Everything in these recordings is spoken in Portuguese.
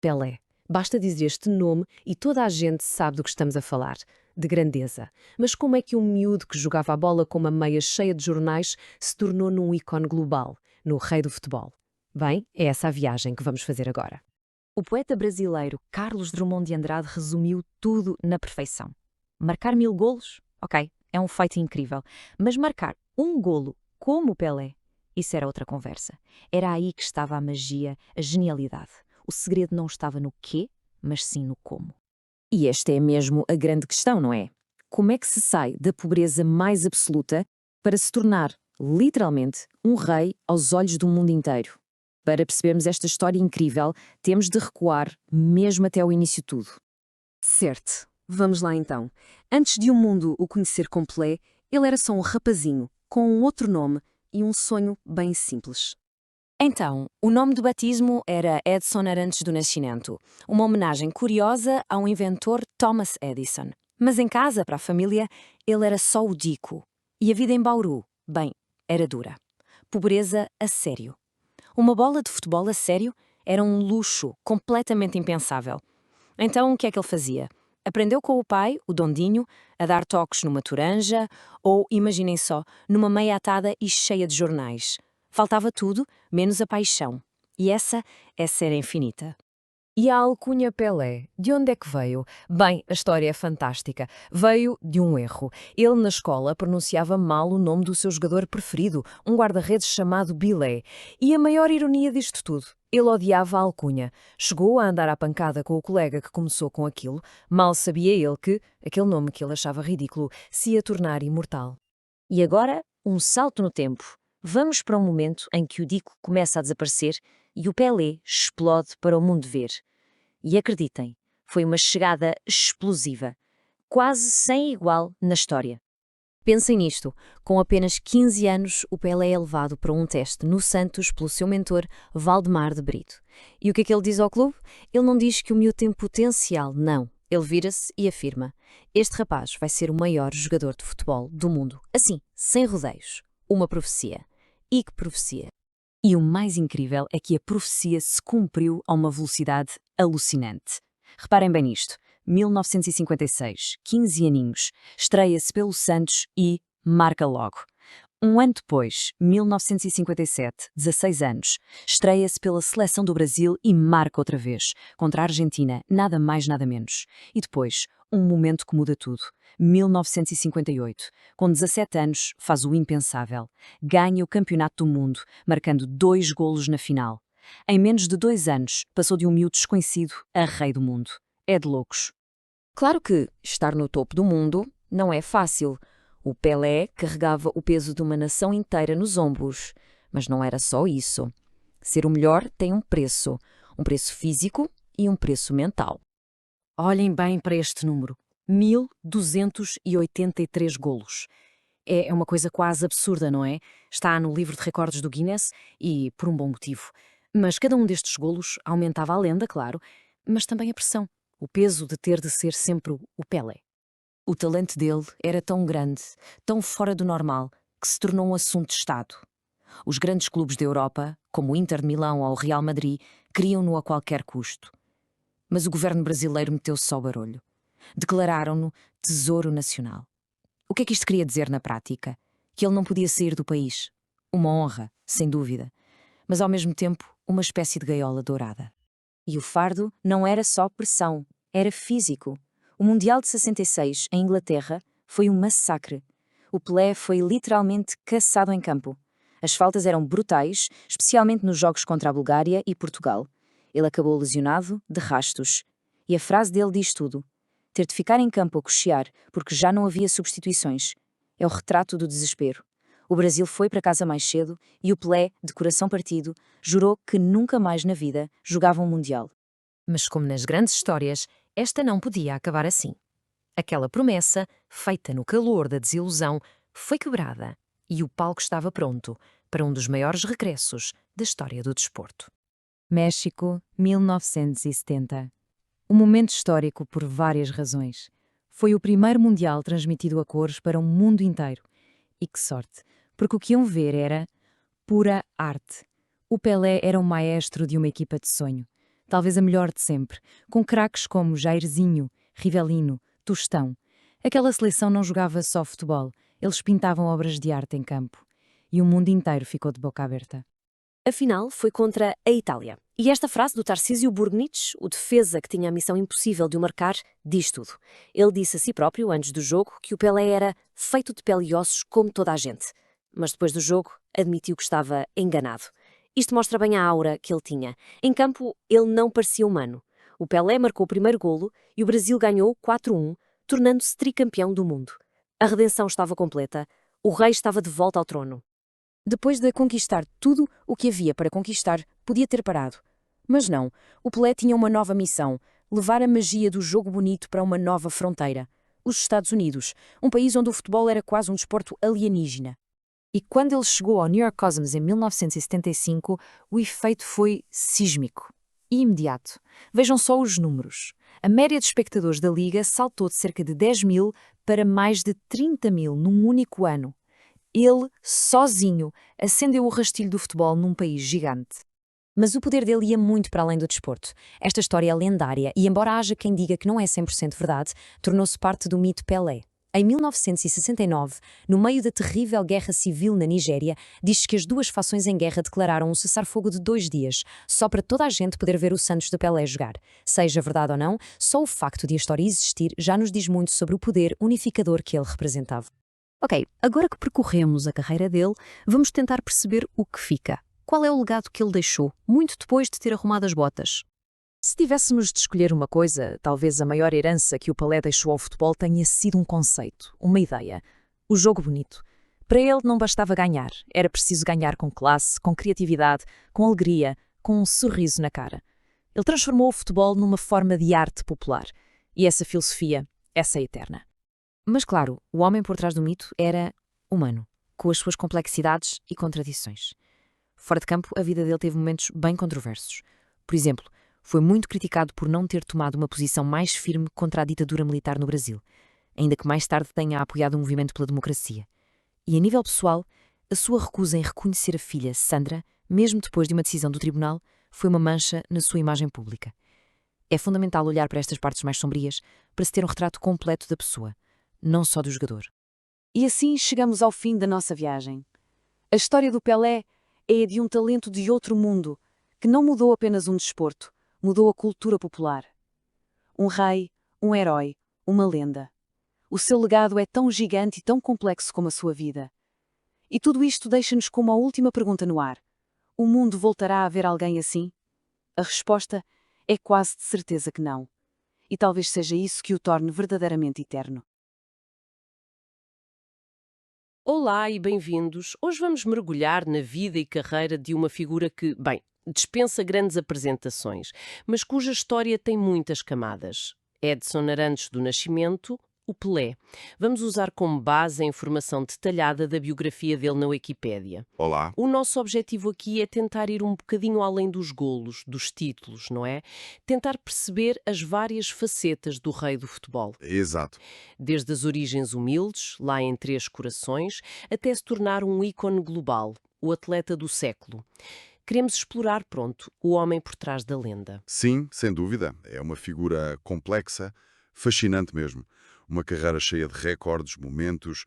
Pelé. Basta dizer este nome e toda a gente sabe do que estamos a falar. De grandeza. Mas como é que um miúdo que jogava a bola com uma meia cheia de jornais se tornou num ícone global, no rei do futebol? Bem, é essa a viagem que vamos fazer agora. O poeta brasileiro Carlos Drummond de Andrade resumiu tudo na perfeição. Marcar 1000 golos? Ok, é um feito incrível. Mas marcar um golo como o Pelé? Isso era outra conversa. Era aí que estava a magia, a genialidade. O segredo não estava no quê, mas sim no como. E esta é mesmo a grande questão, não é? Como é que se sai da pobreza mais absoluta para se tornar, literalmente, um rei aos olhos do mundo inteiro? Para percebermos esta história incrível, temos de recuar mesmo até o início de tudo. Certo. Vamos lá então. Antes de o mundo o conhecer como Pelé, ele era só um rapazinho, com um outro nome e um sonho bem simples. Então, o nome do batismo era Edson Arantes do Nascimento, uma homenagem curiosa ao inventor Thomas Edison. Mas em casa, para a família, ele era só o Dico. E a vida em Bauru, bem, era dura. Pobreza a sério. Uma bola de futebol a sério era um luxo completamente impensável. Então, o que é que ele fazia? Aprendeu com o pai, o Dondinho, a dar toques numa toranja ou, imaginem só, numa meia atada e cheia de jornais. Faltava tudo, menos a paixão. E essa era infinita. E a alcunha Pelé, de onde é que veio? Bem, a história é fantástica. Veio de um erro. Ele, na escola, pronunciava mal o nome do seu jogador preferido, um guarda-redes chamado Bilé. E a maior ironia disto tudo, ele odiava a alcunha. Chegou a andar à pancada com o colega que começou com aquilo. Mal sabia ele que, aquele nome que ele achava ridículo, se ia tornar imortal. E agora, um salto no tempo. Vamos para um momento em que o Dico começa a desaparecer e o Pelé explode para o mundo ver. E acreditem, foi uma chegada explosiva, quase sem igual na história. Pensem nisto, com apenas 15 anos, o Pelé é levado para um teste no Santos pelo seu mentor, Valdemar de Brito. E o que é que ele diz ao clube? Ele não diz que o miúdo tem potencial, não. Ele vira-se e afirma: este rapaz vai ser o maior jogador de futebol do mundo. Assim, sem rodeios. Uma profecia. E que profecia! E o mais incrível é que a profecia se cumpriu a uma velocidade alucinante. Reparem bem nisto. 1956, 15 aninhos, estreia-se pelo Santos e marca logo. Um ano depois, 1957, 16 anos, estreia-se pela Seleção do Brasil e marca outra vez, contra a Argentina, nada mais nada menos. E depois, um momento que muda tudo. 1958, com 17 anos, faz o impensável. Ganha o Campeonato do Mundo, marcando 2 golos na final. Em menos de 2 anos, passou de um miúdo desconhecido a rei do mundo. É de loucos. Claro que estar no topo do mundo não é fácil. O Pelé carregava o peso de uma nação inteira nos ombros. Mas não era só isso. Ser o melhor tem um preço físico e um preço mental. Olhem bem para este número. 1283 golos. É uma coisa quase absurda, não é? Está no livro de recordes do Guinness e por um bom motivo. Mas cada um destes golos aumentava a lenda, claro, mas também a pressão. O peso de ter de ser sempre o Pelé. O talento dele era tão grande, tão fora do normal, que se tornou um assunto de Estado. Os grandes clubes da Europa, como o Inter de Milão ou o Real Madrid, queriam-no a qualquer custo. Mas o governo brasileiro meteu só o barulho. Declararam-no Tesouro Nacional. O que é que isto queria dizer na prática? Que ele não podia sair do país. Uma honra, sem dúvida, mas ao mesmo tempo uma espécie de gaiola dourada. E o fardo não era só pressão, era físico. O Mundial de 66, em Inglaterra, foi um massacre. O Pelé foi literalmente caçado em campo. As faltas eram brutais, especialmente nos jogos contra a Bulgária e Portugal. Ele acabou lesionado, de rastos. E a frase dele diz tudo. Ter de ficar em campo a cochear, porque já não havia substituições. É o retrato do desespero. O Brasil foi para casa mais cedo e o Pelé, de coração partido, jurou que nunca mais na vida jogava um Mundial. Mas como nas grandes histórias, esta não podia acabar assim. Aquela promessa, feita no calor da desilusão, foi quebrada e o palco estava pronto para um dos maiores regressos da história do desporto. México, 1970. Um momento histórico por várias razões. Foi o primeiro Mundial transmitido a cores para o mundo inteiro. E que sorte, porque o que iam ver era pura arte. O Pelé era um maestro de uma equipa de sonho. talvez a melhor de sempre, com craques como Jairzinho, Rivelino, Tostão. Aquela seleção não jogava só futebol, eles pintavam obras de arte em campo. E o mundo inteiro ficou de boca aberta. A final foi contra a Itália. E esta frase do Tarcísio Burgnich, o defesa que tinha a missão impossível de o marcar, diz tudo. Ele disse a si próprio, antes do jogo, que o Pelé era feito de pele e ossos como toda a gente. Mas depois do jogo, admitiu que estava enganado. Isto mostra bem a aura que ele tinha. Em campo, ele não parecia humano. O Pelé marcou o primeiro golo e o Brasil ganhou 4-1, tornando-se tricampeão do mundo. A redenção estava completa. O rei estava de volta ao trono. Depois de conquistar tudo o que havia para conquistar, podia ter parado. Mas não, o Pelé tinha uma nova missão, levar a magia do jogo bonito para uma nova fronteira. Os Estados Unidos, um país onde o futebol era quase um desporto alienígena. E quando ele chegou ao New York Cosmos em 1975, o efeito foi sísmico e imediato. Vejam só os números. A média de espectadores da Liga saltou de cerca de 10 mil para mais de 30 mil num único ano. Ele, sozinho, acendeu o rastilho do futebol num país gigante. Mas o poder dele ia muito para além do desporto. Esta história é lendária e, embora haja quem diga que não é 100% verdade, tornou-se parte do mito Pelé. Em 1969, no meio da terrível guerra civil na Nigéria, diz-se que as duas fações em guerra declararam um cessar-fogo de 2 dias, só para toda a gente poder ver o Santos de Pelé jogar. Seja verdade ou não, só o facto de a história existir já nos diz muito sobre o poder unificador que ele representava. Ok, agora que percorremos a carreira dele, vamos tentar perceber o que fica. Qual é o legado que ele deixou, muito depois de ter arrumado as botas? Se tivéssemos de escolher uma coisa, talvez a maior herança que o Pelé deixou ao futebol tenha sido um conceito, uma ideia. O jogo bonito. Para ele não bastava ganhar, era preciso ganhar com classe, com criatividade, com alegria, com um sorriso na cara. Ele transformou o futebol numa forma de arte popular. E essa filosofia, essa é eterna. Mas claro, o homem por trás do mito era humano, com as suas complexidades e contradições. Fora de campo, a vida dele teve momentos bem controversos. Por exemplo, foi muito criticado por não ter tomado uma posição mais firme contra a ditadura militar no Brasil, ainda que mais tarde tenha apoiado o movimento pela democracia. E a nível pessoal, a sua recusa em reconhecer a filha, Sandra, mesmo depois de uma decisão do tribunal, foi uma mancha na sua imagem pública. É fundamental olhar para estas partes mais sombrias para se ter um retrato completo da pessoa, não só do jogador. E assim chegamos ao fim da nossa viagem. A história do Pelé é a de um talento de outro mundo, que não mudou apenas um desporto, mudou a cultura popular. Um rei, um herói, uma lenda. O seu legado é tão gigante e tão complexo como a sua vida. E tudo isto deixa-nos com uma última pergunta no ar. O mundo voltará a ver alguém assim? A resposta é quase de certeza que não. E talvez seja isso que o torne verdadeiramente eterno. Olá e bem-vindos. Hoje vamos mergulhar na vida e carreira de uma figura que, bem, dispensa grandes apresentações, mas cuja história tem muitas camadas. Edson Arantes do Nascimento, o Pelé. Vamos usar como base a informação detalhada da biografia dele na Wikipédia. Olá. O nosso objetivo aqui é tentar ir um bocadinho além dos golos, dos títulos, não é? Tentar perceber as várias facetas do rei do futebol. Exato. Desde as origens humildes, lá em Três Corações, até se tornar um ícone global, o atleta do século. Queremos explorar, o homem por trás da lenda. Sim, sem dúvida. É uma figura complexa, fascinante mesmo. Uma carreira cheia de recordes, momentos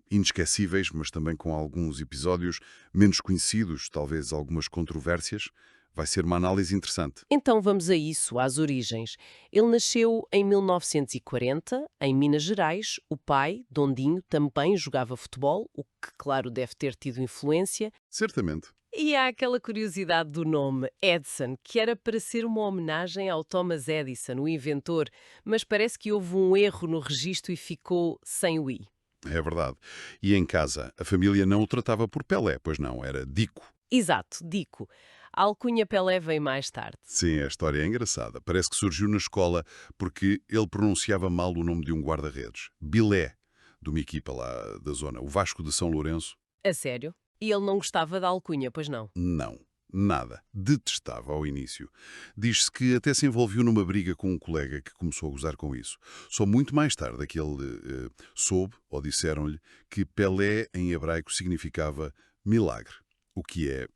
inesquecíveis, mas também com alguns episódios menos conhecidos, talvez algumas controvérsias. Vai ser uma análise interessante. Então vamos a isso, às origens. Ele nasceu em 1940, em Minas Gerais. O pai, Dondinho, também jogava futebol, o que, claro, deve ter tido influência. Certamente. E há aquela curiosidade do nome, Edson, que era para ser uma homenagem ao Thomas Edison, o inventor, mas parece que houve um erro no registro e ficou sem o I. É verdade. E em casa, a família não o tratava por Pelé, pois não, era Dico. Exato, Dico. A alcunha Pelé veio mais tarde. Sim, a história é engraçada. Parece que surgiu na escola porque ele pronunciava mal o nome de um guarda-redes. Bilé, de uma equipa lá da zona, o Vasco de São Lourenço. A sério? E ele não gostava da alcunha, pois não? Não, nada. Detestava ao início. Diz-se que até se envolveu numa briga com um colega que começou a gozar com isso. Só muito mais tarde é que ele soube, ou disseram-lhe, que Pelé em hebraico significava milagre. O que é,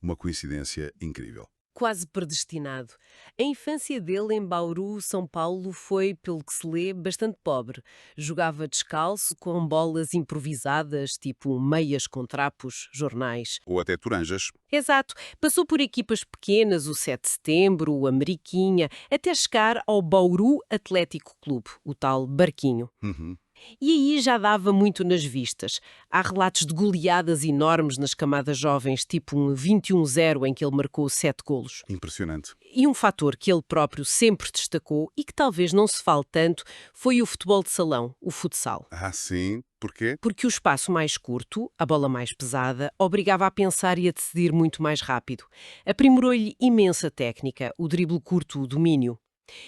uma coincidência incrível. Quase predestinado. A infância dele em Bauru, São Paulo, foi, pelo que se lê, bastante pobre. Jogava descalço, com bolas improvisadas, tipo meias com trapos, jornais. Ou até Turanjas. Exato. Passou por equipas pequenas, o 7 de Setembro, o Ameriquinha, até chegar ao Bauru Atlético Clube, o tal Barquinho. Uhum. E aí já dava muito nas vistas. Há relatos de goleadas enormes nas camadas jovens, tipo um 21-0 em que ele marcou 7 golos. Impressionante. E um fator que ele próprio sempre destacou e que talvez não se fale tanto foi o futebol de salão, o futsal. Ah, sim. Porquê? Porque o espaço mais curto, a bola mais pesada, obrigava a pensar e a decidir muito mais rápido. Aprimorou-lhe imensa técnica, o drible curto, o domínio.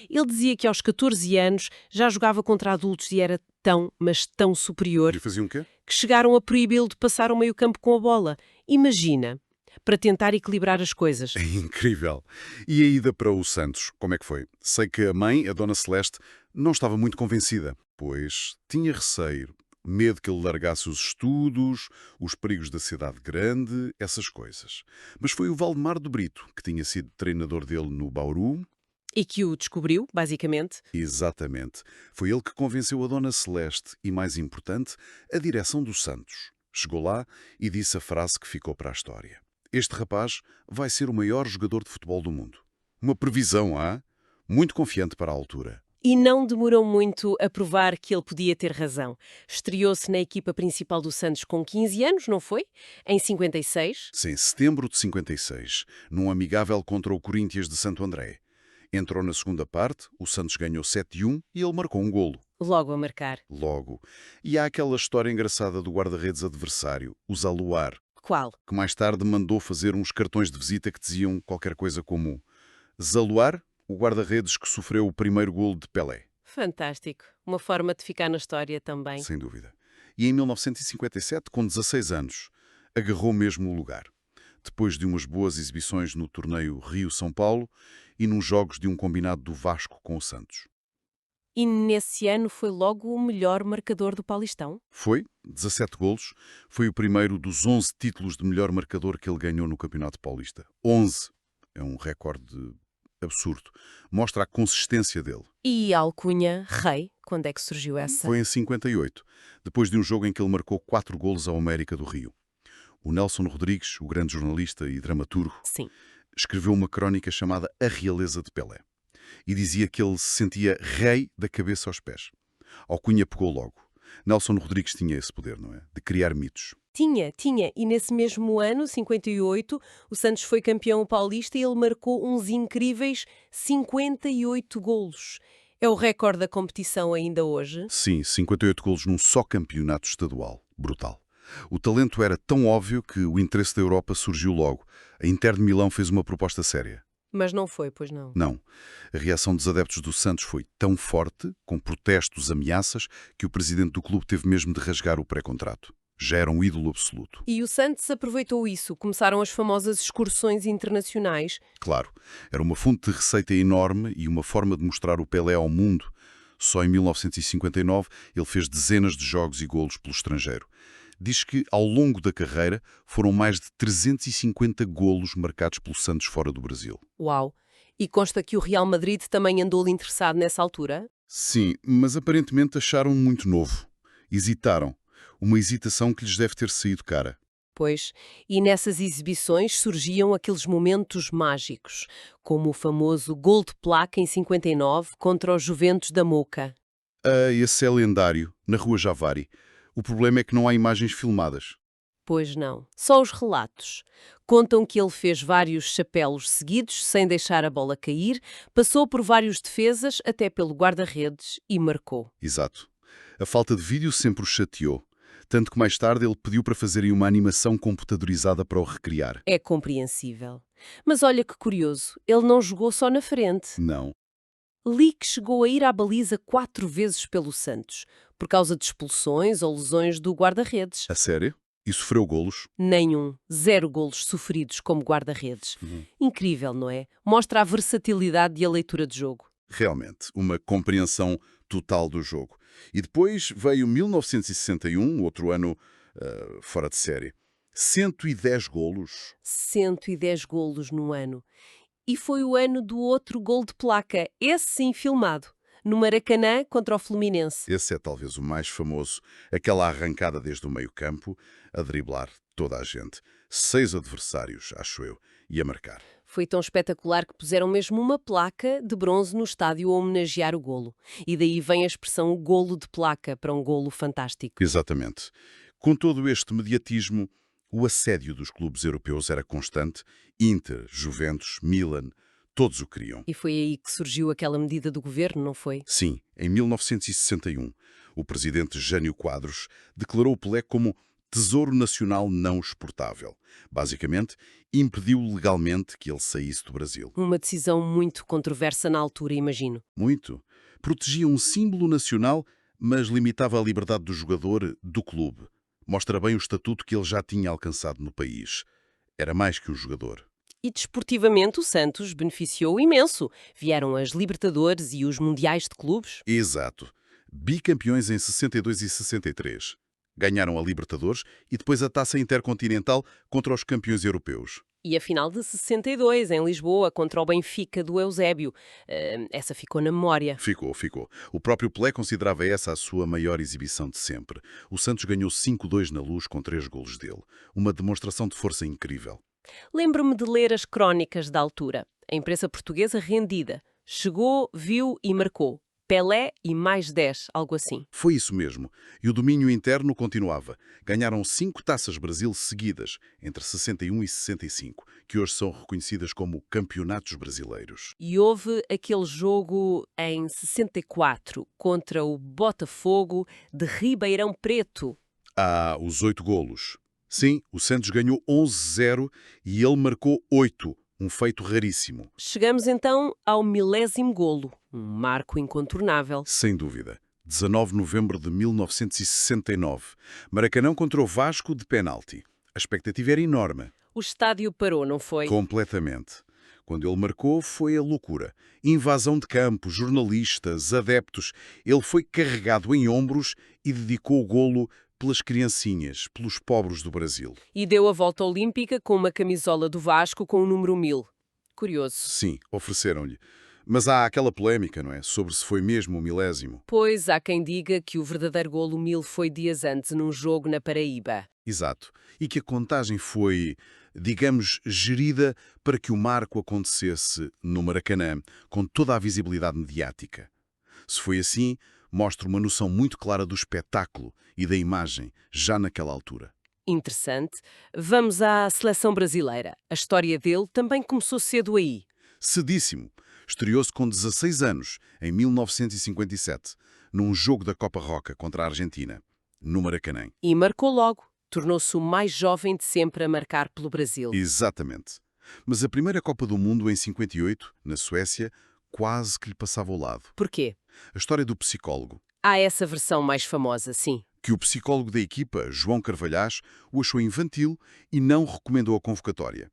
Ele dizia que aos 14 anos já jogava contra adultos e era tão, mas tão superior E faziam o quê? que chegaram a proibi-lo de passar ao meio-campo com a bola. Imagina, para tentar equilibrar as coisas. É incrível. E a ida para o Santos, como é que foi? Sei que a mãe, a Dona Celeste, não estava muito convencida, pois tinha receio, medo que ele largasse os estudos, os perigos da cidade grande, essas coisas. Mas foi o Valdemar do Brito, que tinha sido treinador dele no Bauru. E que o descobriu, basicamente. Exatamente. Foi ele que convenceu a Dona Celeste e, mais importante, a direção do Santos. Chegou lá e disse a frase que ficou para a história. Este rapaz vai ser o maior jogador de futebol do mundo. Uma previsão, muito confiante para a altura. E não demorou muito a provar que ele podia ter razão. Estreou-se na equipa principal do Santos com 15 anos, não foi? Em 56. Sim, em setembro de 56, num amigável contra o Corinthians de Santo André. Entrou na segunda parte, o Santos ganhou 7-1 e ele marcou um golo. Logo a marcar. Logo. E há aquela história engraçada do guarda-redes adversário, o Zaluar, Qual? que mais tarde mandou fazer uns cartões de visita que diziam qualquer coisa como Zaluar, o guarda-redes que sofreu o primeiro golo de Pelé. Fantástico. Uma forma de ficar na história também. Sem dúvida. E em 1957, com 16 anos, agarrou mesmo o lugar. Depois de umas boas exibições no torneio Rio-São Paulo e nos jogos de um combinado do Vasco com o Santos. E nesse ano foi logo o melhor marcador do Paulistão. Foi, 17 golos, foi o primeiro dos 11 títulos de melhor marcador que ele ganhou no Campeonato Paulista. 11. É um recorde absurdo. Mostra a consistência dele. E a alcunha Rei, quando é que surgiu essa? Foi em 58, depois de um jogo em que ele marcou 4 golos ao América do Rio. O Nelson Rodrigues, o grande jornalista e dramaturgo, Sim. escreveu uma crónica chamada A Realeza de Pelé. E dizia que ele se sentia rei da cabeça aos pés. Alcunha pegou logo. Nelson Rodrigues tinha esse poder, não é? De criar mitos. Tinha. E nesse mesmo ano, 58, o Santos foi campeão paulista e ele marcou uns incríveis 58 golos. É o recorde da competição ainda hoje. Sim, 58 golos num só campeonato estadual. Brutal. O talento era tão óbvio que o interesse da Europa surgiu logo. A Inter de Milão fez uma proposta séria. Mas não foi, pois não. Não. A reação dos adeptos do Santos foi tão forte, com protestos, ameaças, que o presidente do clube teve mesmo de rasgar o pré-contrato. Já era um ídolo absoluto. E o Santos aproveitou isso. Começaram as famosas excursões internacionais. Claro, era uma fonte de receita enorme e uma forma de mostrar o Pelé ao mundo. Só em 1959 ele fez dezenas de jogos e golos pelo estrangeiro. Diz que, ao longo da carreira, foram mais de 350 golos marcados pelo Santos fora do Brasil. Uau! E consta que o Real Madrid também andou interessado nessa altura? Sim, mas aparentemente acharam muito novo. Hesitaram. Uma hesitação que lhes deve ter saído cara. Pois, e nessas exibições surgiam aqueles momentos mágicos, como o famoso gol de placa em 59 contra os Juventus da Moca. Esse é lendário, na Rua Javari. O problema é que não há imagens filmadas. Pois não, só os relatos. Contam que ele fez vários chapelos seguidos, sem deixar a bola cair, passou por vários defesas, até pelo guarda-redes, e marcou. Exato. A falta de vídeo sempre o chateou. Tanto que mais tarde ele pediu para fazerem uma animação computadorizada para o recriar. É compreensível. Mas olha que curioso, ele não jogou só na frente. Não. Lick chegou a ir à baliza 4 vezes pelo Santos, por causa de expulsões ou lesões do guarda-redes. A sério? E sofreu golos? Nenhum. 0 golos sofridos como guarda-redes. Incrível, não é? Mostra a versatilidade e a leitura de jogo. Realmente, uma compreensão total do jogo. E depois veio 1961, outro ano fora de série. 110 golos. 110 golos no ano. E foi o ano do outro gol de placa, esse sim filmado, no Maracanã contra o Fluminense. Esse é talvez o mais famoso, aquela arrancada desde o meio-campo, a driblar toda a gente. 6 adversários, acho eu, e a marcar. Foi tão espetacular que puseram mesmo uma placa de bronze no estádio a homenagear o golo. E daí vem a expressão golo de placa para um golo fantástico. Exatamente. Com todo este mediatismo, o assédio dos clubes europeus era constante. Inter, Juventus, Milan, todos o queriam. E foi aí que surgiu aquela medida do governo, não foi? Sim, em 1961, o presidente Jânio Quadros declarou Pelé como Tesouro Nacional Não Exportável. Basicamente, impediu legalmente que ele saísse do Brasil. Uma decisão muito controversa na altura, imagino. Muito. Protegia um símbolo nacional, mas limitava a liberdade do jogador, do clube. Mostra bem o estatuto que ele já tinha alcançado no país. Era mais que um jogador. E desportivamente o Santos beneficiou imenso. Vieram as Libertadores e os Mundiais de Clubes. Exato. Bicampeões em 62 e 63. Ganharam a Libertadores e depois a Taça Intercontinental contra os campeões europeus. E a final de 62, em Lisboa, contra o Benfica do Eusébio. Essa ficou na memória. Ficou. O próprio Pelé considerava essa a sua maior exibição de sempre. O Santos ganhou 5-2 na Luz com 3 golos dele. Uma demonstração de força incrível. Lembro-me de ler as crónicas da altura. A imprensa portuguesa rendida. Chegou, viu e marcou. Pelé e mais 10, algo assim. Foi isso mesmo. E o domínio interno continuava. Ganharam 5 taças Brasil seguidas, entre 61 e 65, que hoje são reconhecidas como campeonatos brasileiros. E houve aquele jogo em 64 contra o Botafogo de Ribeirão Preto. Os 8 golos. Sim, o Santos ganhou 11-0 e ele marcou 8, um feito raríssimo. Chegamos então ao 1000º golo, um marco incontornável. Sem dúvida. 19 de novembro de 1969. Maracanã contra o Vasco de penalti. A expectativa era enorme. O estádio parou, não foi? Completamente. Quando ele marcou, foi a loucura. Invasão de campo, jornalistas, adeptos. Ele foi carregado em ombros e dedicou o golo pelas criancinhas, pelos pobres do Brasil. E deu a volta olímpica com uma camisola do Vasco com o número 1000. Curioso. Sim, ofereceram-lhe. Mas há aquela polémica, não é? Sobre se foi mesmo o 1000º. Pois há quem diga que o verdadeiro golo 1000 foi dias antes, num jogo na Paraíba. Exato. E que a contagem foi, digamos, gerida para que o marco acontecesse no Maracanã, com toda a visibilidade mediática. Se foi assim, mostra uma noção muito clara do espetáculo e da imagem, já naquela altura. Interessante. Vamos à seleção brasileira. A história dele também começou cedo aí. Cedíssimo. Estreou-se com 16 anos, em 1957, num jogo da Copa Roca contra a Argentina, no Maracanã. E marcou logo. Tornou-se o mais jovem de sempre a marcar pelo Brasil. Exatamente. Mas a primeira Copa do Mundo, em 58, na Suécia, quase que lhe passava ao lado. Porquê? A história do psicólogo. Há essa versão mais famosa, sim. Que o psicólogo da equipa, João Carvalhais, o achou infantil e não recomendou a convocatória.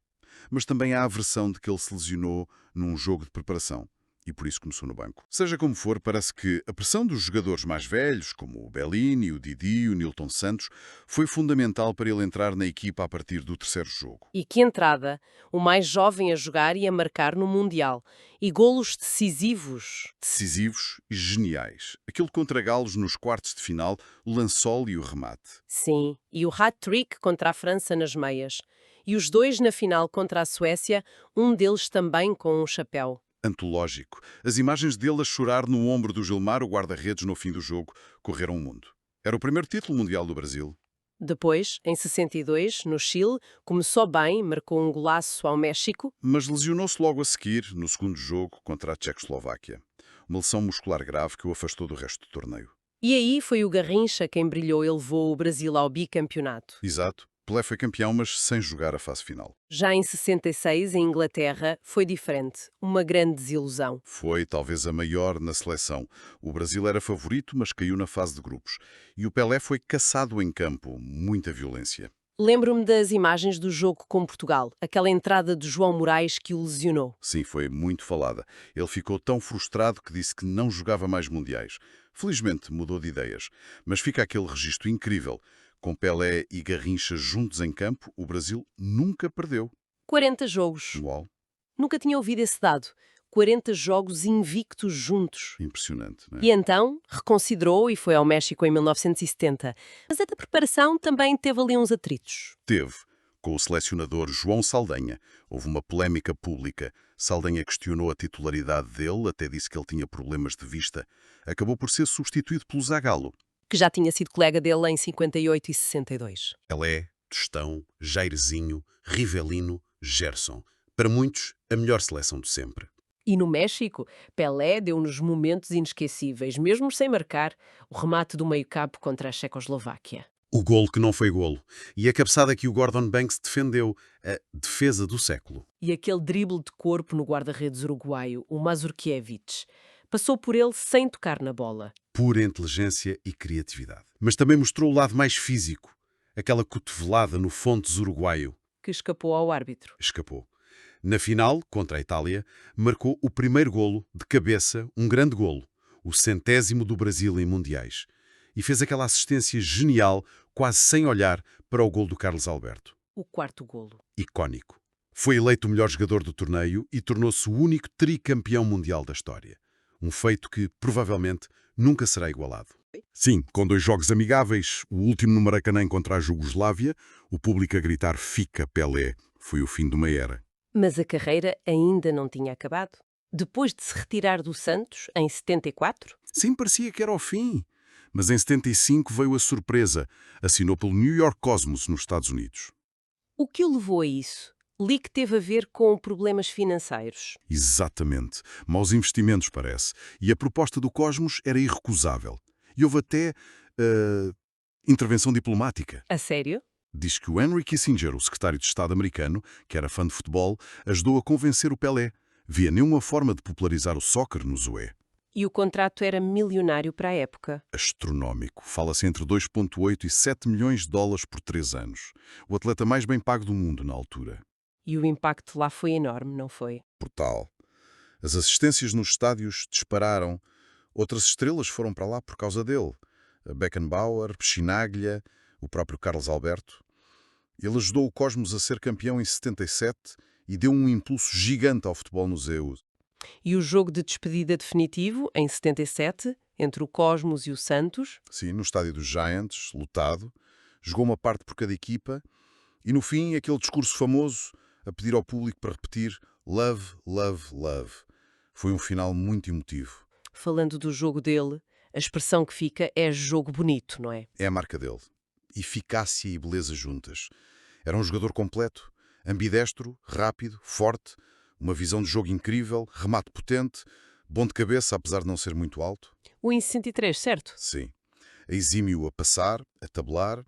Mas também há a versão de que ele se lesionou num jogo de preparação e por isso começou no banco. Seja como for, parece que a pressão dos jogadores mais velhos, como o Bellini, o Didi, o Nilton Santos, foi fundamental para ele entrar na equipa a partir do terceiro jogo. E que entrada! O mais jovem a jogar e a marcar no Mundial. E golos decisivos. Decisivos e geniais. Aquele contra Galos nos quartos de final, o lançol e o remate. Sim, e o hat-trick contra a França nas meias. E os dois na final contra a Suécia, um deles também com um chapéu. Antológico. As imagens dele a chorar no ombro do Gilmar, o guarda-redes, no fim do jogo, correram o mundo. Era o primeiro título mundial do Brasil. Depois, em 62, no Chile, começou bem, marcou um golaço ao México. Mas lesionou-se logo a seguir, no segundo jogo, contra a Tchecoslováquia. Uma lesão muscular grave que o afastou do resto do torneio. E aí foi o Garrincha quem brilhou e levou o Brasil ao bicampeonato. Exato. Pelé foi campeão, mas sem jogar a fase final. Já em 66, em Inglaterra, foi diferente. Uma grande desilusão. Foi talvez a maior na seleção. O Brasil era favorito, mas caiu na fase de grupos. E o Pelé foi caçado em campo. Muita violência. Lembro-me das imagens do jogo com Portugal. Aquela entrada de João Moraes que o lesionou. Sim, foi muito falada. Ele ficou tão frustrado que disse que não jogava mais mundiais. Felizmente mudou de ideias. Mas fica aquele registro incrível. Com Pelé e Garrincha juntos em campo, o Brasil nunca perdeu. 40 jogos. Uau! Nunca tinha ouvido esse dado. 40 jogos invictos juntos. Impressionante, não é? E então reconsiderou e foi ao México em 1970. Mas a preparação também teve ali uns atritos. Teve. Com o selecionador João Saldanha, houve uma polémica pública. Saldanha questionou a titularidade dele, até disse que ele tinha problemas de vista. Acabou por ser substituído pelo Zagallo. Que já tinha sido colega dele em 58 e 62. Pelé, Tostão, Jairzinho, Rivelino, Gerson. Para muitos, a melhor seleção de sempre. E no México, Pelé deu-nos momentos inesquecíveis, mesmo sem marcar, o remate do meio-campo contra a Checoslováquia. O golo que não foi golo. E a cabeçada que o Gordon Banks defendeu. A defesa do século. E aquele drible de corpo no guarda-redes uruguaio, o Mazurkiewicz, passou por ele sem tocar na bola. Pura inteligência e criatividade. Mas também mostrou o lado mais físico. Aquela cotovelada no Fontes uruguaio. Que escapou ao árbitro. Escapou. Na final, contra a Itália, marcou o primeiro golo, de cabeça, um grande golo. O 100º do Brasil em mundiais. E fez aquela assistência genial, quase sem olhar, para o golo do Carlos Alberto. O quarto golo. Icónico. Foi eleito o melhor jogador do torneio e tornou-se o único tricampeão mundial da história. Um feito que, provavelmente, nunca será igualado. Sim, com 2 jogos amigáveis, o último no Maracanã contra a Jugoslávia, o público a gritar "Fica Pelé", foi o fim de uma era. Mas a carreira ainda não tinha acabado. Depois de se retirar do Santos, em 74, Sim, parecia que era o fim. Mas em 75 veio a surpresa. Assinou pelo New York Cosmos, nos Estados Unidos. o que o levou a isso? Li que teve a ver com problemas financeiros. Exatamente. Maus investimentos, parece. E a proposta do Cosmos era irrecusável. E houve até intervenção diplomática. A sério? Diz que o Henry Kissinger, o secretário de Estado americano, que era fã de futebol, ajudou a convencer o Pelé. Via nenhuma forma de popularizar o soccer no Zoé. E o contrato era milionário para a época. Astronómico. Fala-se entre 2,8 e 7 milhões de dólares por 3 anos. O atleta mais bem pago do mundo na altura. E o impacto lá foi enorme, não foi? Brutal. As assistências nos estádios dispararam. Outras estrelas foram para lá por causa dele. Beckenbauer, Chinaglia, o próprio Carlos Alberto. Ele ajudou o Cosmos a ser campeão em 77 e deu um impulso gigante ao futebol no ZEU. E o jogo de despedida definitivo, em 77, entre o Cosmos e o Santos, Sim, no estádio dos Giants, lotado. Jogou uma parte por cada equipa. E no fim, aquele discurso famoso a pedir ao público para repetir "Love, love, love". Foi um final muito emotivo. falando do jogo dele, a expressão que fica é jogo bonito, não é? É a marca dele. Eficácia e beleza juntas. Era um jogador completo, ambidestro, rápido, forte, uma visão de jogo incrível, remate potente, bom de cabeça, apesar de não ser muito alto. O em 63, certo? Sim. Exímio a passar, a tabelar.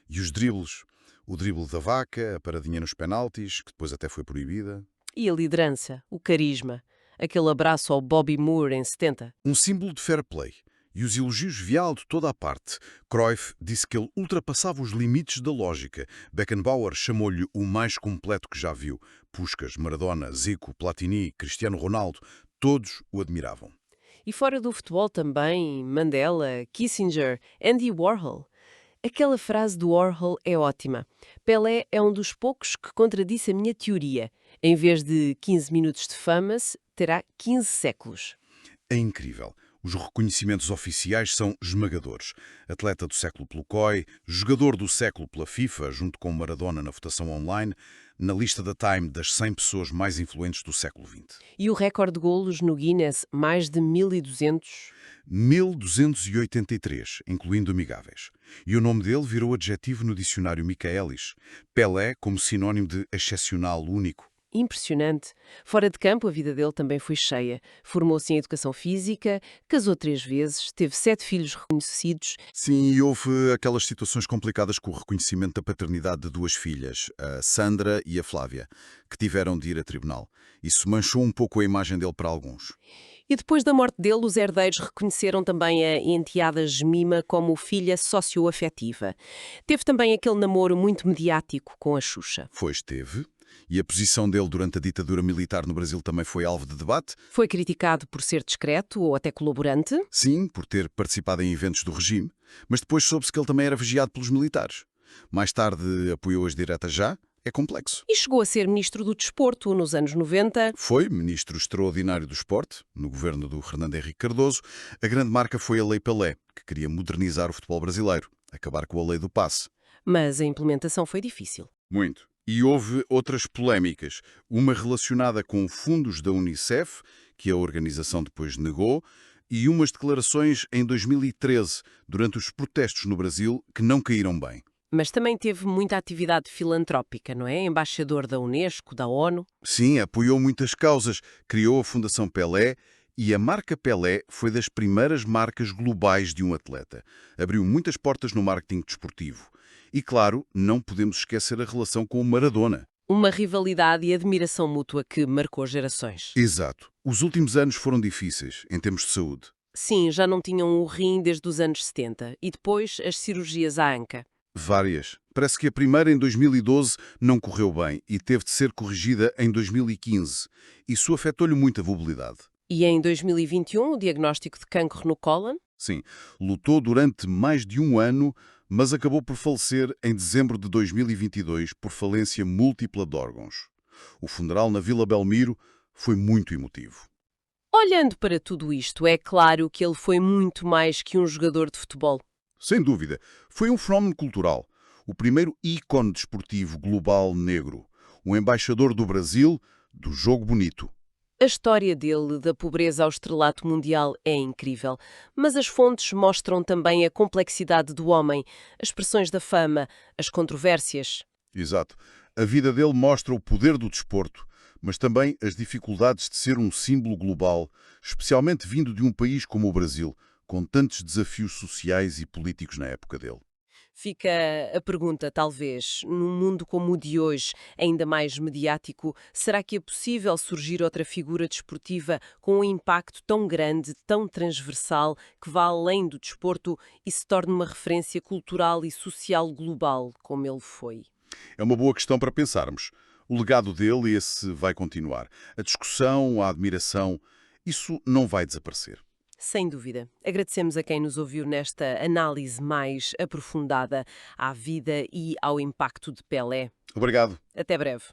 E os dribles. O drible da vaca, a paradinha nos penaltis, que depois até foi proibida. E a liderança, o carisma, aquele abraço ao Bobby Moore em 70. Um símbolo de fair play. E os elogios vieram de toda a parte. Cruyff disse que ele ultrapassava os limites da lógica. Beckenbauer chamou-lhe o mais completo que já viu. Puskás, Maradona, Zico, Platini, Cristiano Ronaldo, todos o admiravam. E fora do futebol também, Mandela, Kissinger, Andy Warhol. Aquela frase do Warhol é ótima. Pelé é um dos poucos que contradisse a minha teoria. Em vez de 15 minutos de fama, terá 15 séculos. É incrível. Os reconhecimentos oficiais são esmagadores. Atleta do século pelo COI, jogador do século pela FIFA, junto com Maradona na votação online, na lista da Time das 100 pessoas mais influentes do século XX. E o recorde de golos no Guinness, mais de 1200. 1283, incluindo amigáveis. E o nome dele virou adjetivo no dicionário Michaelis. Pelé como sinónimo de excepcional, único. Impressionante. Fora de campo, a vida dele também foi cheia. Formou-se em educação física, casou 3 vezes, teve 7 filhos reconhecidos. Sim, e houve aquelas situações complicadas com o reconhecimento da paternidade de 2 filhas, a Sandra e a Flávia, que tiveram de ir a tribunal. Isso manchou um pouco a imagem dele para alguns. E depois da morte dele, os herdeiros reconheceram também a enteada Jemima como filha socioafetiva. Teve também aquele namoro muito mediático com a Xuxa. Esteve. E a posição dele durante a ditadura militar no Brasil também foi alvo de debate. Foi criticado por ser discreto ou até colaborante. Sim, por ter participado em eventos do regime. Mas depois soube-se que ele também era vigiado pelos militares. Mais tarde apoiou as diretas já, é complexo. E chegou a ser ministro do Desporto nos anos 90. Foi ministro extraordinário do esporte, no governo do Fernando Henrique Cardoso. A grande marca foi a Lei Pelé, que queria modernizar o futebol brasileiro, acabar com a lei do passe. Mas a implementação foi difícil. Muito. E houve outras polémicas, uma relacionada com fundos da Unicef, que a organização depois negou, e umas declarações em 2013, durante os protestos no Brasil, que não caíram bem. Mas também teve muita atividade filantrópica, não é? Embaixador da Unesco, da ONU. Sim, apoiou muitas causas, criou a Fundação Pelé e a marca Pelé foi das primeiras marcas globais de um atleta. Abriu muitas portas no marketing desportivo. E, claro, não podemos esquecer a relação com o Maradona. Uma rivalidade e admiração mútua que marcou gerações. Exato. Os últimos anos foram difíceis, em termos de saúde. Sim, já não tinham o rim desde os anos 70. E depois as cirurgias à anca. Várias. Parece que a primeira, em 2012, não correu bem e teve de ser corrigida em 2015. Isso afetou-lhe muito a mobilidade. E em 2021, o diagnóstico de cancro no cólon? Sim, lutou durante mais de um ano, mas acabou por falecer em dezembro de 2022 por falência múltipla de órgãos. O funeral na Vila Belmiro foi muito emotivo. Olhando para tudo isto, é claro que ele foi muito mais que um jogador de futebol. Sem dúvida, foi um fenómeno cultural. O primeiro ícone desportivo global negro. O embaixador do Brasil, do jogo bonito. A história dele, da pobreza ao estrelato mundial, é incrível. Mas as fontes mostram também a complexidade do homem, as pressões da fama, as controvérsias. Exato. A vida dele mostra o poder do desporto, mas também as dificuldades de ser um símbolo global, especialmente vindo de um país como o Brasil, com tantos desafios sociais e políticos na época dele. Fica a pergunta, talvez, num mundo como o de hoje, ainda mais mediático, será que é possível surgir outra figura desportiva com um impacto tão grande, tão transversal, que vá além do desporto e se torne uma referência cultural e social global, como ele foi? É uma boa questão para pensarmos. O legado dele, esse vai continuar. A discussão, a admiração, isso não vai desaparecer. Sem dúvida. Agradecemos a quem nos ouviu nesta análise mais aprofundada à vida e ao impacto de Pelé. Obrigado. Até breve.